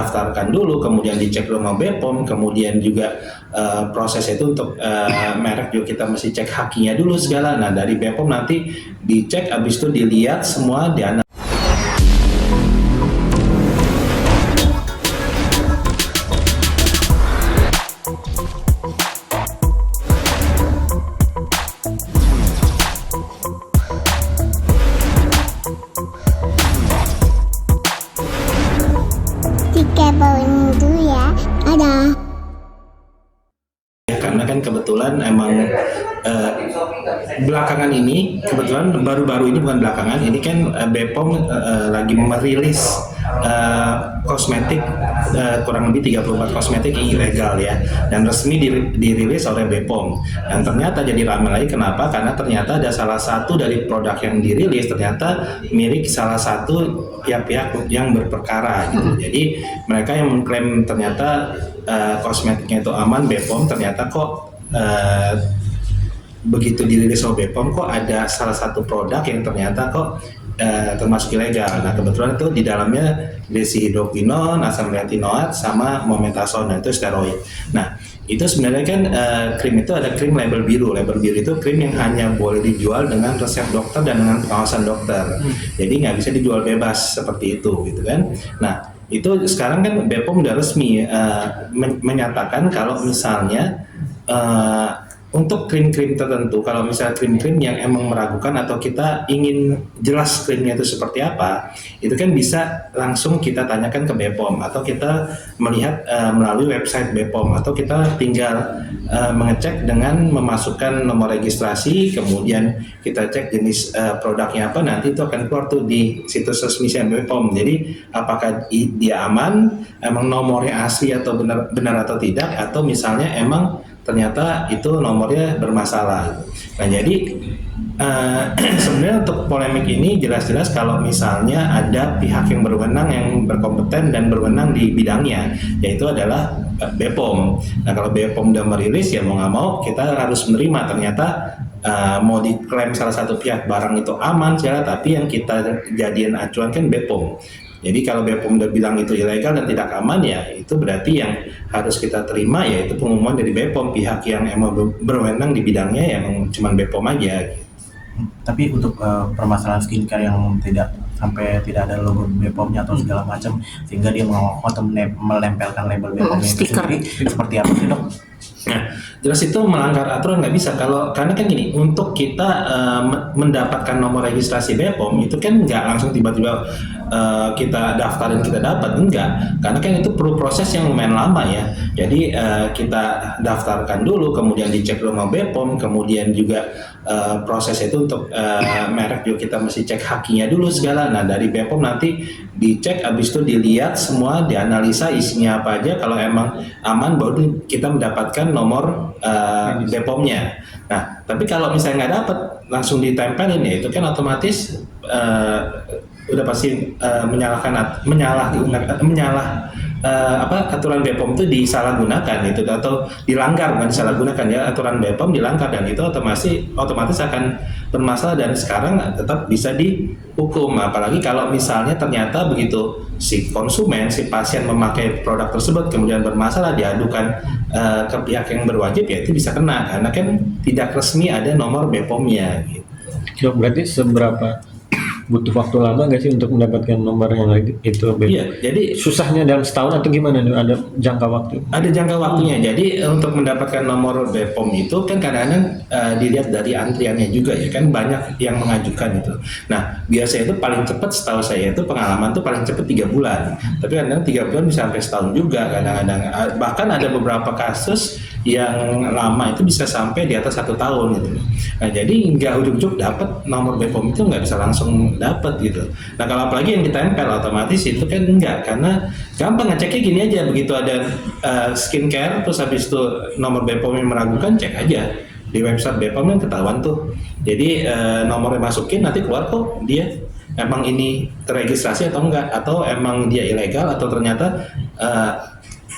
daftarkan dulu, kemudian dicek dulu sama BPOM, kemudian juga proses itu untuk merek juga kita mesti cek hakinya dulu segala. Nah dari BPOM nanti dicek, habis itu dilihat semua, dianalisis. Bawang dulu ya, ada. Karena kan kebetulan emang belakangan ini, kebetulan baru-baru ini, bukan belakangan ini kan BPOM lagi merilis kosmetik, kurang lebih 34 kosmetik yang ilegal ya, dan resmi dirilis oleh BPOM. Dan ternyata jadi ramai lagi, kenapa? Karena ternyata ada salah satu dari produk yang dirilis ternyata milik salah satu pihak-pihak yang berperkara gitu. Jadi mereka yang mengklaim ternyata kosmetiknya itu aman, BPOM ternyata kok begitu dirilis oleh BPOM kok ada salah satu produk yang ternyata kok termasuk ilegal. Nah kebetulan itu di dalamnya deshydroquinone, asam retinoat, sama mometasone, itu steroid. Nah itu sebenarnya kan krim itu ada krim label biru. Label biru itu krim yang hanya boleh dijual dengan resep dokter dan dengan pengawasan dokter. Jadi nggak bisa dijual bebas seperti itu gitu kan. Nah itu sekarang kan BPOM udah resmi menyatakan kalau misalnya untuk krim-krim tertentu, kalau misalnya krim-krim yang emang meragukan atau kita ingin jelas krimnya itu seperti apa, itu kan bisa langsung kita tanyakan ke BPOM, atau kita melihat melalui website BPOM, atau kita tinggal mengecek dengan memasukkan nomor registrasi, kemudian kita cek jenis produknya apa, nanti itu akan keluar tuh di situs resmi BPOM. Jadi apakah dia aman, emang nomornya asli atau benar atau tidak, atau misalnya emang ternyata itu nomornya bermasalah. Nah jadi sebenarnya untuk polemik ini jelas-jelas kalau misalnya ada pihak yang berwenang, yang berkompeten dan berwenang di bidangnya, yaitu adalah BPOM. Nah kalau BPOM udah merilis, ya mau nggak mau kita harus menerima. Ternyata mau diklaim salah satu pihak barang itu aman segala, tapi yang kita jadian acuan kan BPOM. Jadi kalau BPOM udah bilang itu ilegal dan tidak aman, ya itu berarti yang harus kita terima yaitu pengumuman dari BPOM, pihak yang emang berwenang di bidangnya ya emang cuma BPOM aja. Tapi untuk permasalahan skincare yang tidak tidak ada logo BPOM-nya atau segala macam, sehingga dia mengaku atau melempelkan label BPOM-nya itu sendiri, seperti apa sih dok? Nah, jelas itu melanggar aturan, nggak bisa. Karena kan gini, untuk kita mendapatkan nomor registrasi BPOM itu kan nggak langsung tiba-tiba kita daftarin kita dapat, enggak. Karena kan itu perlu proses yang lumayan lama ya. Jadi kita daftarkan dulu, kemudian dicek dulu sama BPOM, kemudian juga proses itu untuk merek juga kita mesti cek hakinya dulu segala. Nah dari BPOM nanti dicek, habis itu dilihat semua, dianalisa isinya apa aja. Kalau emang aman baru kita mendapatkan nomor BPOM-nya. Nah tapi kalau misalnya nggak dapat, langsung ditempelin, ya itu kan otomatis udah pasti aturan BPOM itu disalahgunakan itu, atau dilanggar, bukan disalahgunakan ya, aturan BPOM dilanggar, dan itu otomatis akan bermasalah dan sekarang tetap bisa dihukum. Apalagi kalau misalnya ternyata begitu si konsumen, si pasien memakai produk tersebut kemudian bermasalah, diadukan ke pihak yang berwajib, ya itu bisa kena karena kan tidak resmi ada nomor BPOM-nya gitu. Dok, berarti seberapa butuh waktu lama nggak sih untuk mendapatkan nomor yang itu? Iya, jadi susahnya dalam setahun atau gimana? Ada jangka waktu? Ada jangka waktunya. Jadi untuk mendapatkan nomor BPOM itu kan kadang-kadang dilihat dari antriannya juga ya kan, banyak yang mengajukan itu. Nah biasanya itu paling cepat, setahu saya itu pengalaman tuh paling cepat 3 bulan. Tapi kadang-kadang 3 bulan bisa sampai setahun juga kadang-kadang. Bahkan ada beberapa kasus yang lama itu bisa sampai di atas 1 tahun gitu. Nah jadi nggak ujuk-ujuk dapat nomor BPOM itu nggak bisa langsung dapat gitu. Nah kalau apalagi yang ditempel, otomatis itu kan enggak, karena gampang ngeceknya gini aja, begitu ada skincare terus habis itu nomor BPOM yang meragukan, cek aja di website BPOM yang ketahuan tuh. Jadi nomornya masukin, nanti keluar kok dia emang ini terregistrasi atau enggak, atau emang dia ilegal, atau ternyata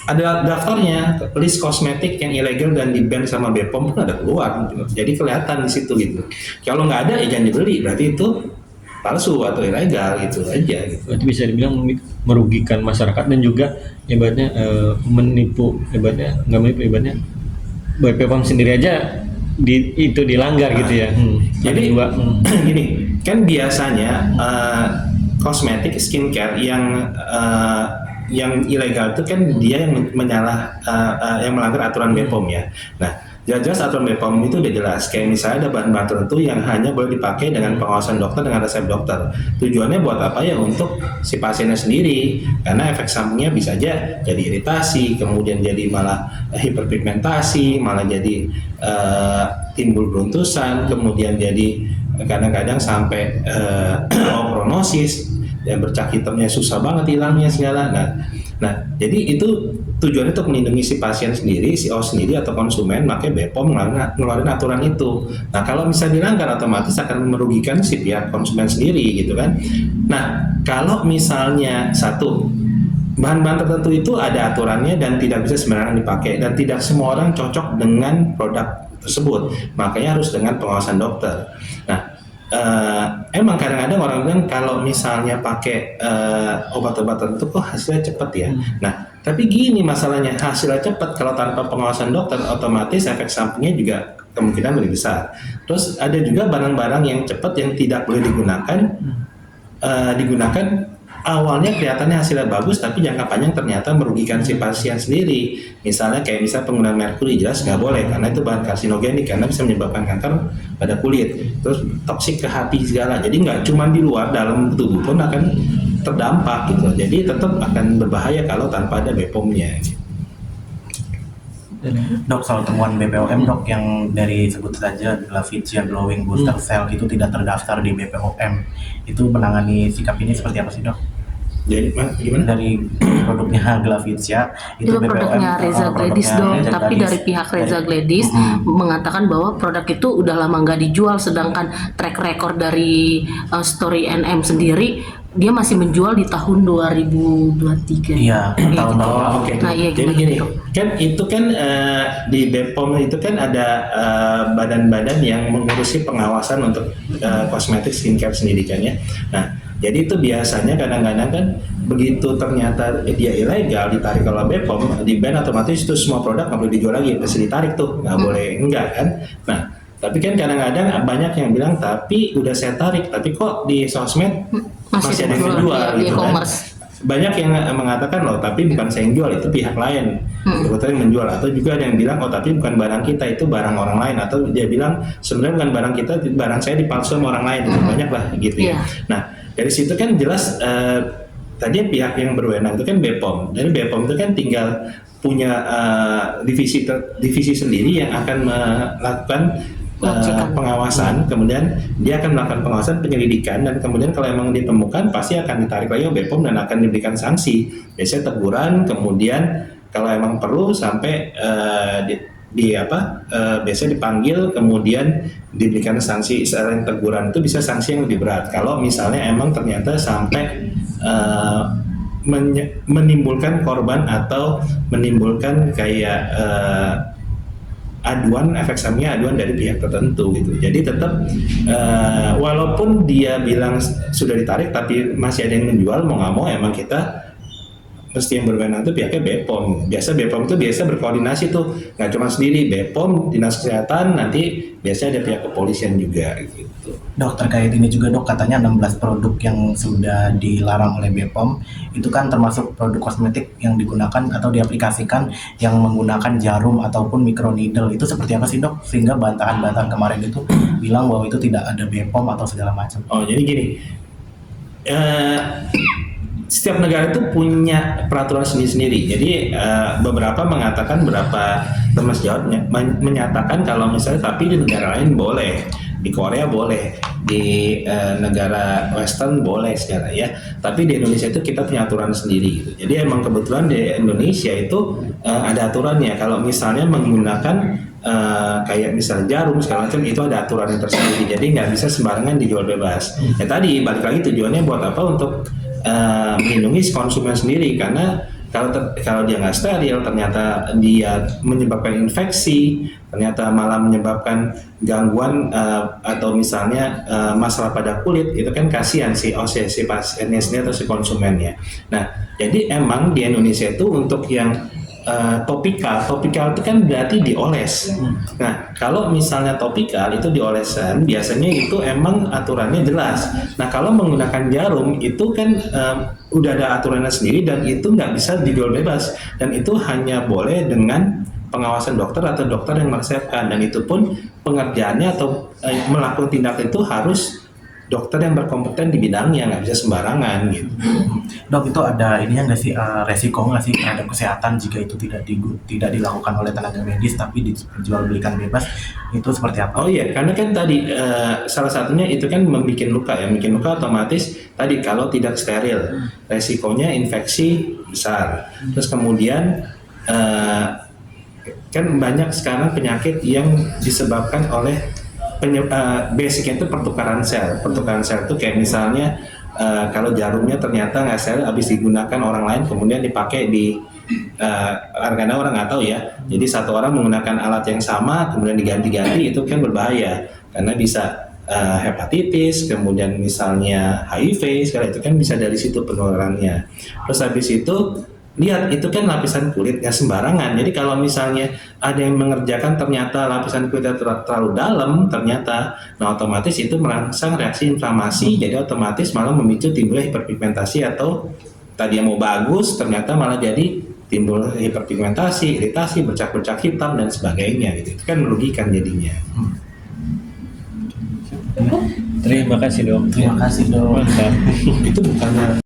ada daftarnya, list kosmetik yang ilegal dan di-ban sama BPOM pun ada keluar gitu. Jadi kelihatan di situ gitu. Kalau nggak ada ya jangan dibeli, berarti itu palsu atau ilegal gitu aja gitu. Berarti bisa dibilang merugikan masyarakat dan juga ibaratnya menipu, ibaratnya nggak menipu, ibaratnya BPOM sendiri aja itu dilanggar gitu ya. Jadi Ada juga, gini, kan biasanya kosmetik skincare yang ilegal itu kan dia yang yang melanggar aturan BPOM ya. Nah, jelas aturan BPOM itu udah jelas. Kayak misalnya ada bahan-bahan tertentu yang hanya boleh dipakai dengan pengawasan dokter dengan resep dokter. Tujuannya buat apa ya? Untuk si pasiennya sendiri. Karena efek sampingnya bisa aja jadi iritasi, kemudian jadi malah hiperpigmentasi, malah jadi timbul beruntusan, kemudian jadi kadang-kadang sampai opronosis, dan bercak hitamnya susah banget hilangnya segala. Nah, jadi itu tujuannya untuk melindungi si pasien sendiri, si O sendiri atau konsumen, makanya BPOM ngeluarin aturan itu. Nah, kalau bisa dilanggar otomatis akan merugikan si pihak konsumen sendiri gitu kan. Nah, kalau misalnya satu bahan-bahan tertentu itu ada aturannya dan tidak bisa sembarangan dipakai dan tidak semua orang cocok dengan produk tersebut, makanya harus dengan pengawasan dokter. Nah, emang kadang-kadang orang bilang kalau misalnya pakai obat-obatan itu kok hasilnya cepat ya. Nah, tapi gini masalahnya, hasilnya cepat kalau tanpa pengawasan dokter otomatis efek sampingnya juga kemungkinan lebih besar. Terus ada juga barang-barang yang cepat yang tidak boleh digunakan awalnya kelihatannya hasilnya bagus tapi jangka panjang ternyata merugikan si pasien sendiri. Misalnya kayak penggunaan merkuri jelas nggak boleh karena itu bahan karsinogenik karena bisa menyebabkan kanker pada kulit. Terus toksik ke hati segala. Jadi nggak cuma di luar, dalam tubuh pun akan terdampak gitu. Jadi tetap akan berbahaya kalau tanpa ada BPOM-nya. Dok, soal temuan BPOM dok yang dari sebut saja Glavizia Glowing Booster Cell itu tidak terdaftar di BPOM, itu menangani sikap ini seperti apa sih dok? Jadi gimana? Dari produknya Glavizia itu produknya Reza Gladys dong, tapi dari pihak Reza Gladys mengatakan bahwa produk itu udah lama nggak dijual, sedangkan track record dari Story NM sendiri dia masih menjual di tahun 2023. Iya, tahun lalu. Oke. Nah, iya, Jadi gimana, gini, Dok? kan itu kan di BPOM itu kan ada badan-badan yang mengurusi pengawasan untuk kosmetik skincare sendiri kan ya. Nah, jadi itu biasanya kadang-kadang kan begitu ternyata dia ilegal ditarik oleh BPOM, di ban otomatis itu semua produk nggak boleh dijual lagi, pasti ditarik tuh, nggak boleh enggak kan. Nah, tapi kan kadang-kadang banyak yang bilang tapi udah saya tarik, tapi kok di sosmed masih ada yang menjual di gitu kan. e-commerce. Banyak yang mengatakan loh, tapi bukan saya yang jual, itu pihak lain yang menjual. Atau juga ada yang bilang oh tapi bukan barang kita, itu barang orang lain. Atau dia bilang sebenarnya bukan barang kita, barang saya dipalsu sama orang lain. Banyak lah gitu ya. Nah, dari situ kan jelas tadi pihak yang berwenang itu kan BPOM. Dari BPOM itu kan tinggal punya divisi sendiri yang akan melakukan pengawasan, kemudian dia akan melakukan pengawasan penyelidikan, dan kemudian kalau emang ditemukan pasti akan ditarik lagi oleh BPOM dan akan diberikan sanksi, biasanya teguran, kemudian kalau emang perlu sampai biasanya dipanggil, kemudian diberikan sanksi. Selain teguran itu bisa sanksi yang lebih berat kalau misalnya emang ternyata sampai menimbulkan korban atau menimbulkan kayak efek sampingnya aduan dari pihak tertentu gitu. Jadi tetap walaupun dia bilang sudah ditarik tapi masih ada yang menjual, mau nggak mau emang kita mesti yang berwenang itu pihaknya BPOM. Biasa BPOM itu biasa berkoordinasi tuh, nggak cuma sendiri, BPOM, Dinas Kesehatan, nanti biasanya ada pihak kepolisian juga gitu. Dok, terkait ini juga dok, katanya 16 produk yang sudah dilarang oleh BPOM itu kan termasuk produk kosmetik yang digunakan atau diaplikasikan yang menggunakan jarum ataupun microneedle. Itu seperti apa sih dok? Sehingga bantahan-bantahan kemarin itu bilang bahwa itu tidak ada BPOM atau segala macam. Oh, jadi gini, setiap negara itu punya peraturan sendiri-sendiri. Jadi beberapa mengatakan, beberapa teman sejawatnya menyatakan kalau misalnya tapi di negara lain boleh, di Korea boleh, di negara Western boleh segala ya. Tapi di Indonesia itu kita punya aturan sendiri. Gitu. Jadi emang kebetulan di Indonesia itu ada aturannya. Kalau misalnya menggunakan kayak misalnya jarum segala macam, itu ada aturan yang tersendiri. Jadi nggak bisa sembarangan dijual bebas. Ya tadi balik lagi tujuannya buat apa? Untuk melindungi konsumen sendiri, karena kalau dia nggak steril ternyata dia menyebabkan infeksi, ternyata malah menyebabkan gangguan atau misalnya masalah pada kulit, itu kan kasihan si pasiennya sendiri atau si konsumennya. Nah, jadi emang di Indonesia itu untuk yang topikal itu kan berarti dioles. Nah, kalau misalnya topikal itu diolesan, biasanya itu emang aturannya jelas. Nah, kalau menggunakan jarum itu kan udah ada aturannya sendiri dan itu nggak bisa dijual bebas. Dan itu hanya boleh dengan pengawasan dokter atau dokter yang meresepkan. Dan itu pun pengerjaannya atau melakukan tindakan itu harus dokter yang berkompeten di bidangnya, nggak bisa sembarangan gitu. Dok, itu ada ininya nggak sih, resiko nggak sih terhadap kesehatan jika itu tidak dilakukan oleh tenaga medis tapi dijualbelikan bebas, itu seperti apa? Oh iya, karena kan tadi salah satunya itu kan membuat luka ya, membuat luka otomatis tadi kalau tidak steril, resikonya infeksi besar. Terus kemudian kan banyak sekarang penyakit yang disebabkan oleh basicnya itu pertukaran sel. Pertukaran sel itu kayak misalnya kalau jarumnya ternyata nggak steril, habis digunakan orang lain kemudian dipakai di karena orang nggak tahu ya. Jadi satu orang menggunakan alat yang sama kemudian diganti-ganti, itu kan berbahaya karena bisa hepatitis, kemudian misalnya HIV, segala itu kan bisa dari situ penularannya. Terus habis itu lihat itu kan lapisan kulit nggak sembarangan. Jadi kalau misalnya ada yang mengerjakan ternyata lapisan kulitnya terlalu dalam ternyata, nah otomatis itu merangsang reaksi inflamasi, jadi otomatis malah memicu timbulnya hiperpigmentasi atau tadi yang mau bagus ternyata malah jadi timbul hiperpigmentasi, iritasi, bercak-bercak hitam dan sebagainya gitu. Itu kan merugikan jadinya. Terima kasih dok. Terima kasih dok. Mantap. Itu bukannya